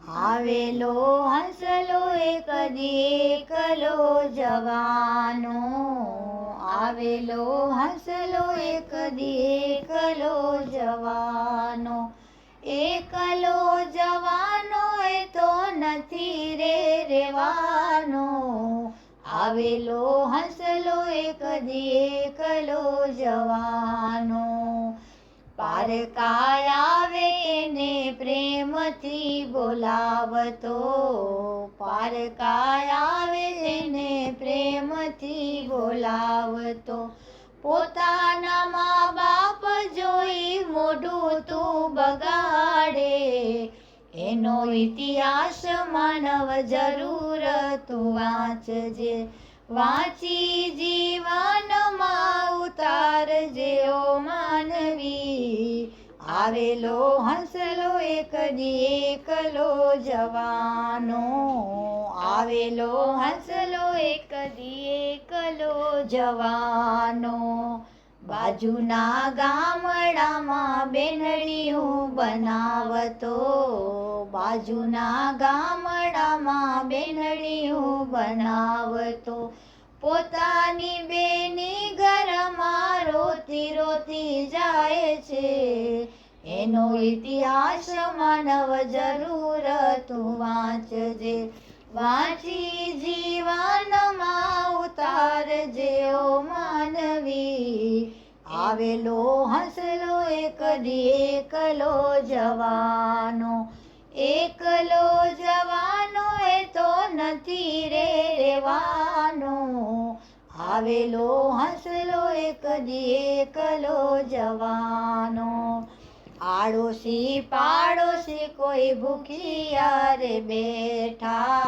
આવેલો હંસલો એક દી એકલો જવાનો, આવેલો હંસલો એક દી એકલો જવાનો, એકલો જવાનો એ તો નથી રે રેવાનો, આવેલો હંસલો એક દી એકલો જવાનો, પારકાય આવે એને પ્રેમથી બોલાવતો, પારકાય આવે એને પ્રેમથી બોલાવતો, પોતાના મા બાપ જોઈ મોઢું તું બગાડે, એનો ઇતિહાસ માનવ જરૂર તું વાંચજે, વાંચી જીવનમાં ઉતારજે ઓ માનવી, આવેલો હંસલો એક દી એકલો જવાનો, આવેલો હંસલો એક દી એકલો જવાનો, બાજુના ગામડામાં બેનડીયું બનાવતો, બાજુના ગામડામાં બેનડીયું બનાવતો, પોતાની બેની ઘરમાં રોતી રોતી જાય છે, એનો ઇતિહાસ માનવ જરૂર તું વાંચજે, વાંચી જીવનમાં ઉતારજે ઓ માનવી, આવેલો હંસલો એક દી એકલો જવાનો, એકલો જવાનો એ તો નથી રે રેવાનો, આવેલો હંસલો એક દી એકલો જવાનો, આડોશી પાડોશી કોઈ ભૂખ્યા રે બેઠા,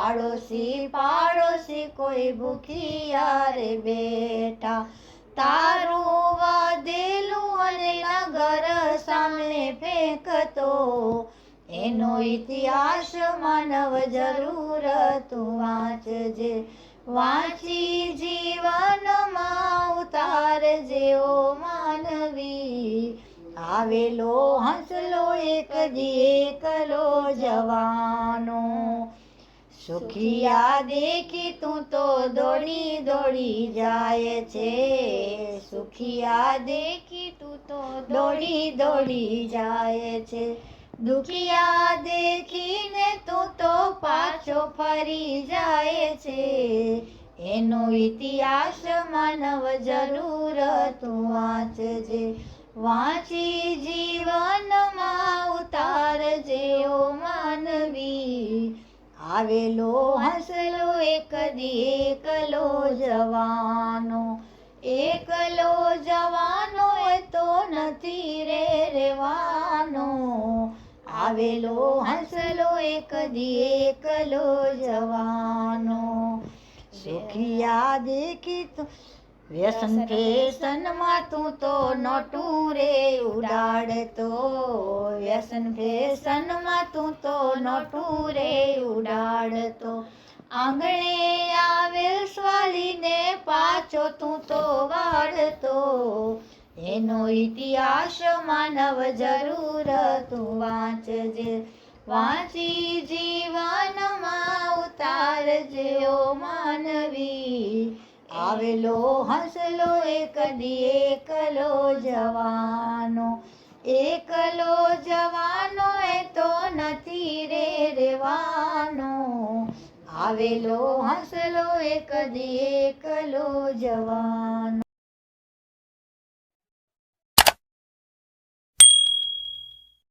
આડોશી પાડોશી કોઈ ભૂખ્યા રે બેઠા, તારું વધેલું અને નગર સામે ફેંકતો, એનો ઇતિહાસ માનવ જરૂર તું વાંચજે, વાંચી જીવનમાં ઉતારજે ઓ માનવી, આવેલો હંસલો એક દી એકલો જવાનો, સુખિયા દેખી તું તો દોડી દોડી જાય છે, સુખિયા દેખી તું તો દોડી દોડી જાય છે, દુખિયા દેખીને તું તો પાછો ફરી જાય છે, એનો ઇતિહાસ માનવ જરૂર તું વાંચજે, વાંચી જીવનમાં ઉતારજે ઓ માનવી, આવેલો હંસલો એક દી એકલો જવાનો, એકલો જવાનો એ તો નથી રે રેવાનો, આવેલો હંસલો એક દી એકલો જવાનો, સુખિયા દેખી તું વ્યસન ફેશનમાં તું તો નોટું રે ઉડાડતો, વ્યસન ફેશનમાં તું તો નોટું રે ઉડાડતો, આંગણે આવેલ સ્વાલીને પાછો તું તો વાળતો, એનો ઇતિહાસ માનવ જરૂર તું વાંચજે, વાંચી જીવનમાં ઉતારજે ઓ માનવી, આવેલો હંસલો એક દી એકલો જવાનો, એકલો જવાનો એ તો નથી રે રેવાનો, આવેલો હંસલો એક દી એકલો જવાનો.